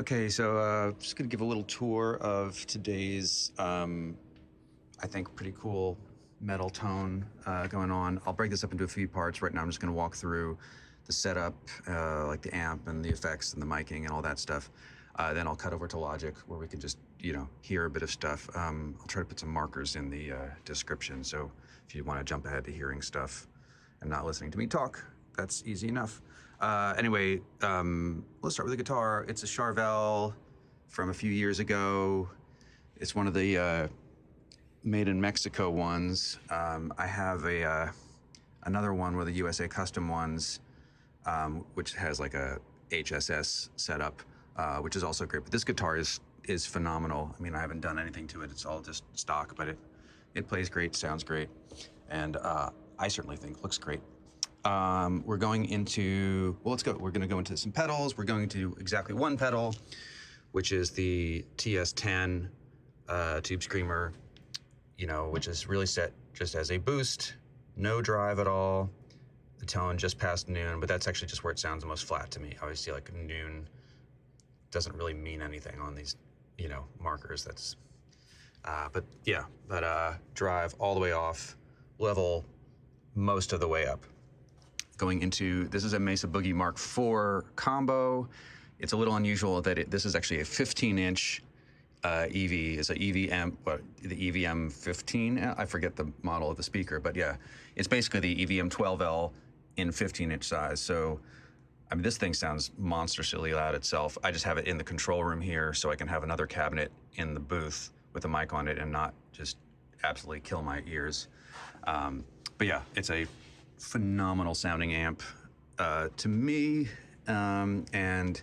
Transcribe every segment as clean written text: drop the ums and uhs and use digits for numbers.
Okay, so just gonna give a little tour of today's, I think, pretty cool metal tone going on. I'll break this up into a few parts. Right now I'm just gonna walk through the setup, like the amp and the effects and the miking and all that stuff. Then I'll cut over to Logic where we can just, hear a bit of stuff. I'll try to put some markers in the description, so if you wanna jump ahead to hearing stuff and not listening to me talk, that's easy enough. Anyway, let's start with the guitar. It's a Charvel from a few years ago. It's one of the made in Mexico ones. I have another one with the USA custom ones, which has like a HSS setup, which is also great. But this guitar is phenomenal. I mean, I haven't done anything to it. It's all just stock, but it plays great, sounds great, and I certainly think looks great. We're going into, well, let's go. We're going to go into some pedals. We're going to exactly one pedal, which is the TS10 Tube Screamer, which is really set just as a boost, no drive at all. The tone just past noon, but that's actually just where it sounds the most flat to me. I always see like noon doesn't really mean anything on these, markers. That's, but drive all the way off, level most of the way up. Going into, this is a Mesa Boogie Mk IV combo. It's a little unusual that this is actually a 15-inch EV. It's an EVM, the EVM 15. I forget the model of the speaker, but yeah, it's basically the EVM 12L in 15-inch size. So, I mean, this thing sounds monstrously loud itself. I just have it in the control room here so I can have another cabinet in the booth with a mic on it and not just absolutely kill my ears. But yeah, it's a phenomenal sounding amp to me, and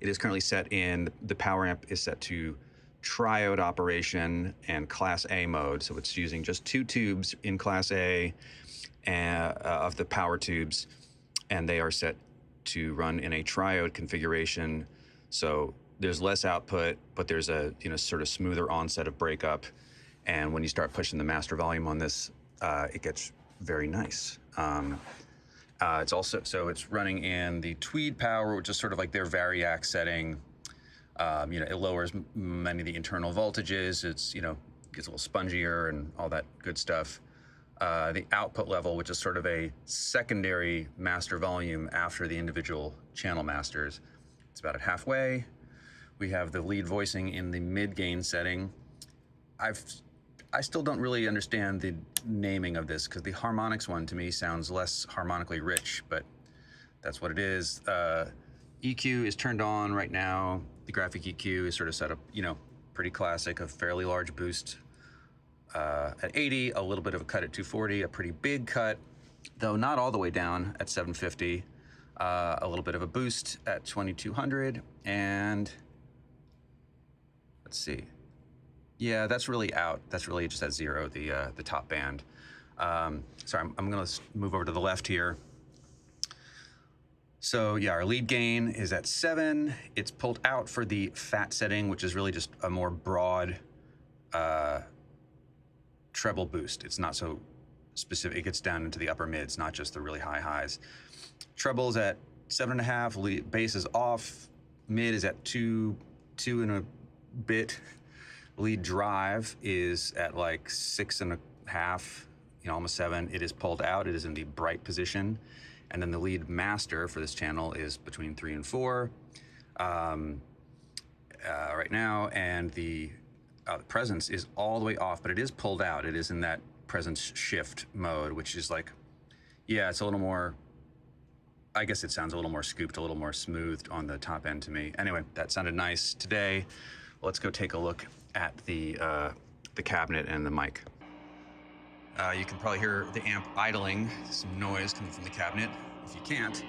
it is currently set in, the power amp is set to triode operation and Class A mode, so it's using just 2 tubes in Class A of the power tubes, and they are set to run in a triode configuration, so there's less output, but there's a sort of smoother onset of breakup, and when you start pushing the master volume on this, it gets very nice. It's also, so it's running in the Tweed power, which is sort of like their Variac setting. It lowers many of the internal voltages. It's, gets a little spongier and all that good stuff. The output level, which is sort of a secondary master volume after the individual channel masters. It's about at halfway. We have the lead voicing in the mid gain setting. I still don't really understand the naming of this because the harmonics one to me sounds less harmonically rich, but that's what it is. EQ is turned on right now. The graphic EQ is sort of set up, pretty classic, a fairly large boost at 80, a little bit of a cut at 240, a pretty big cut, though not all the way down at 750, a little bit of a boost at 2200, and let's see. Yeah, that's really out. That's really just at 0, the top band. Sorry, I'm gonna move over to the left here. So yeah, our lead gain is at 7. It's pulled out for the fat setting, which is really just a more broad treble boost. It's not so specific. It gets down into the upper mids, not just the really high highs. Treble's at 7.5. Bass is off. Mid is at 2 and a bit. Lead drive is at like 6.5, almost 7. It is pulled out. It is in the bright position. And then the lead master for this channel is between 3 and 4 right now. And the presence is all the way off, but it is pulled out. It is in that presence shift mode, which is like, yeah, it's a little more, I guess it sounds a little more scooped, a little more smoothed on the top end to me. Anyway, that sounded nice today. Let's go take a look at the cabinet and the mic. You can probably hear the amp idling, some noise coming from the cabinet. If you can't,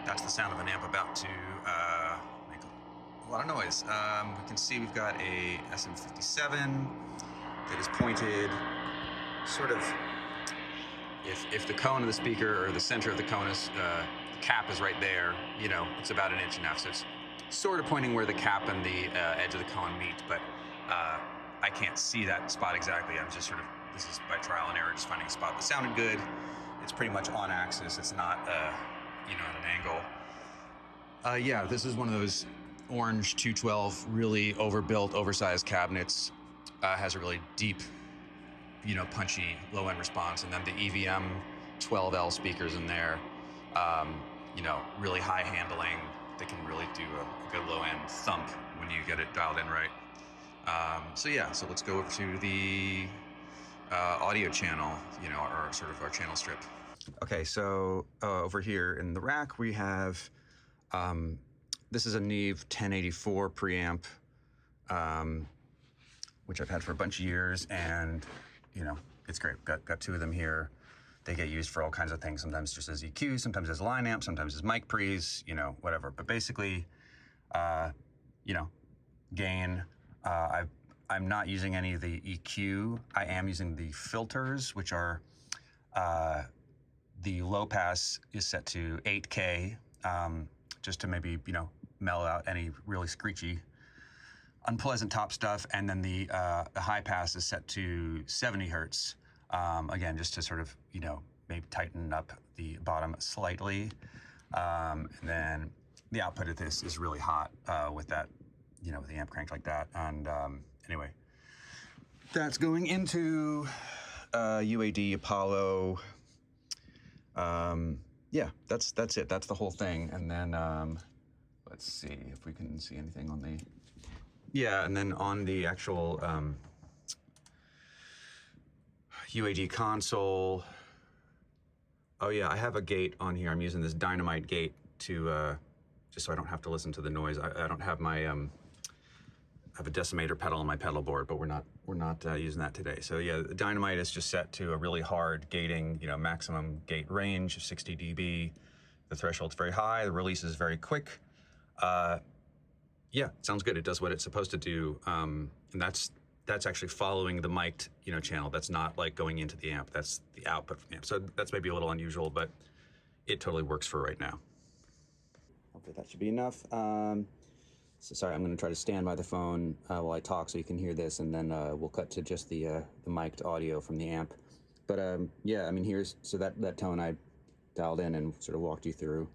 that's the sound of an amp about to make a lot of noise. We can see we've got a SM57 that is pointed sort of, if the cone of the speaker or the center of the cone is, the cap is right there, it's about 1.5 inches, so it's sort of pointing where the cap and the edge of the cone meet, but I can't see that spot exactly. I'm just sort of, this is by trial and error, just finding a spot that sounded good. It's pretty much on axis. It's not, at an angle. Yeah, this is one of those orange 212, really overbuilt, oversized cabinets. Has a really deep, punchy low-end response, and then the EVM 12L speakers in there. Really high handling. They can really do a good low-end thump when you get it dialed in right. So let's go over to the audio channel, or sort of our channel strip. Okay, so over here in the rack we have, this is a Neve 1084 preamp, which I've had for a bunch of years, and it's great. Got two of them here. They get used for all kinds of things, sometimes just as EQ, sometimes as line amp, sometimes as mic pre's, whatever. But basically, gain, I'm not using any of the EQ. I am using the filters, which are, the low pass is set to 8K, just to maybe, mellow out any really screechy, unpleasant top stuff. And then the high pass is set to 70 hertz. Again, just to sort of, maybe tighten up the bottom slightly. And then the output of this is really hot with that, with the amp cranked like that. And anyway, that's going into UAD Apollo. Yeah, that's it. That's the whole thing. And then let's see if we can see anything on the, yeah, and then on the actual UAD console. Oh yeah, I have a gate on here. I'm using this Dynamite gate to just so I don't have to listen to the noise. I don't have my I have a decimator pedal on my pedal board, but we're not using that today. So yeah, the Dynamite is just set to a really hard gating, maximum gate range of 60 dB. The threshold's very high. The release is very quick. Yeah, sounds good. It does what it's supposed to do, and that's actually following the mic'd, channel. That's not like going into the amp. That's the output from the amp. So that's maybe a little unusual, but it totally works for right now. Okay, that should be enough. So sorry, I'm going to try to stand by the phone while I talk so you can hear this, and then we'll cut to just the mic'd audio from the amp. But yeah, I mean, here's, so that tone I dialed in and sort of walked you through.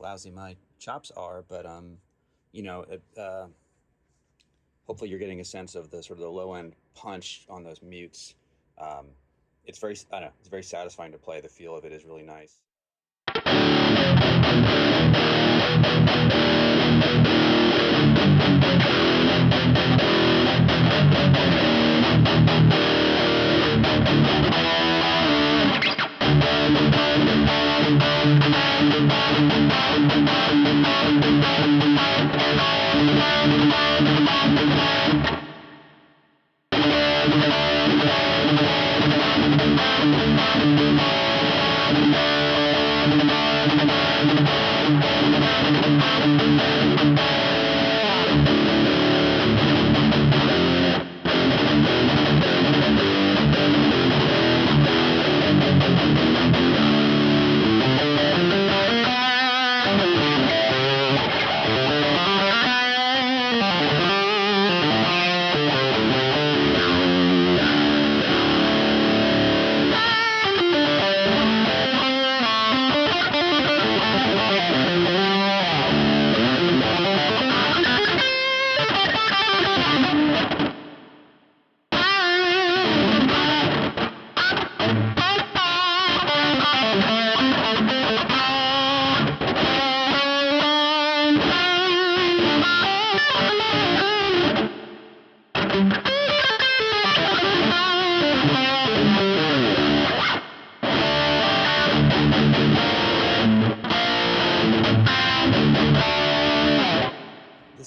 Lousy my chops are, but hopefully you're getting a sense of the sort of the low end punch on those mutes. It's very, I don't know, it's very satisfying to play. The feel of it is really nice.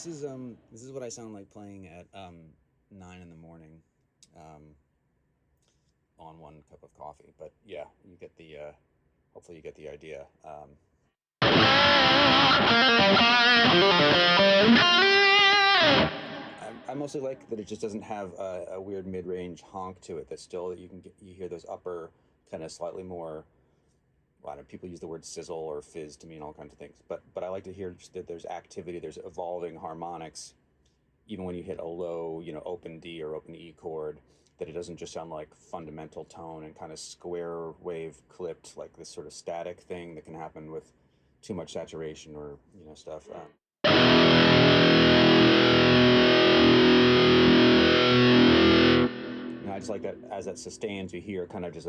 This is what I sound like playing at 9 in the morning, um, on one cup of coffee. But yeah, you get the hopefully you get the idea. I mostly like that it just doesn't have a weird mid-range honk to it. That still you can get, you hear those upper kind of slightly more. Well, I don't know, people use the word sizzle or fizz to mean all kinds of things, but I like to hear just that there's activity, there's evolving harmonics, even when you hit a low, open D or open E chord, that it doesn't just sound like fundamental tone and kind of square wave clipped, like this sort of static thing that can happen with too much saturation or stuff. I just like that as it sustains, you hear kind of just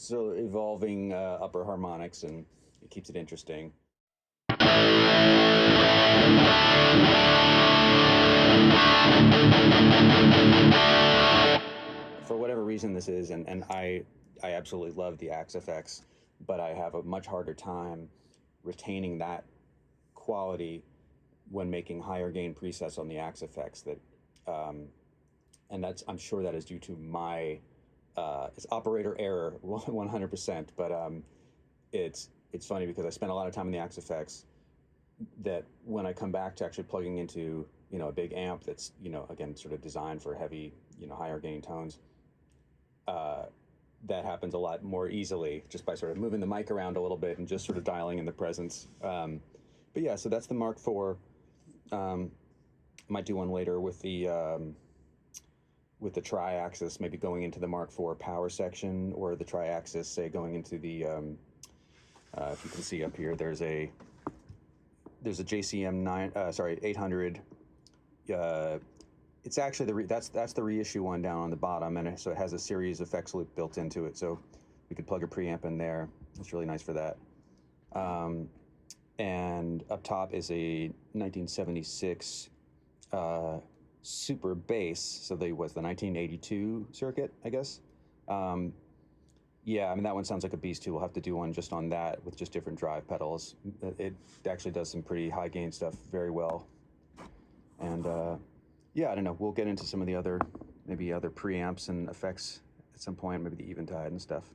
so evolving upper harmonics, and it keeps it interesting. For whatever reason this is, and I absolutely love the Axe FX, but I have a much harder time retaining that quality when making higher gain presets on the Axe FX. And that's, I'm sure that is due to my it's operator error 100%. But it's funny because I spent a lot of time in the Axe FX, that when I come back to actually plugging into a big amp that's again sort of designed for heavy higher gain tones, that happens a lot more easily just by sort of moving the mic around a little bit and just sort of dialing in the presence. But yeah, so that's the Mark IV. Might do one later with the tri-axis, maybe going into the Mark IV power section, or the tri-axis, say, going into the if you can see up here, there's a JCM 800. It's actually that's the reissue one down on the bottom, and so it has a series effects loop built into it, so we could plug a preamp in there. It's really nice for that. And up top is a 1976 super bass. So the 1982 circuit, I guess. Yeah, I mean, that one sounds like a beast too. We'll have to do one just on that with just different drive pedals. It actually does some pretty high gain stuff very well. And yeah, I don't know. We'll get into some of the maybe other preamps and effects at some point, maybe the Eventide and stuff.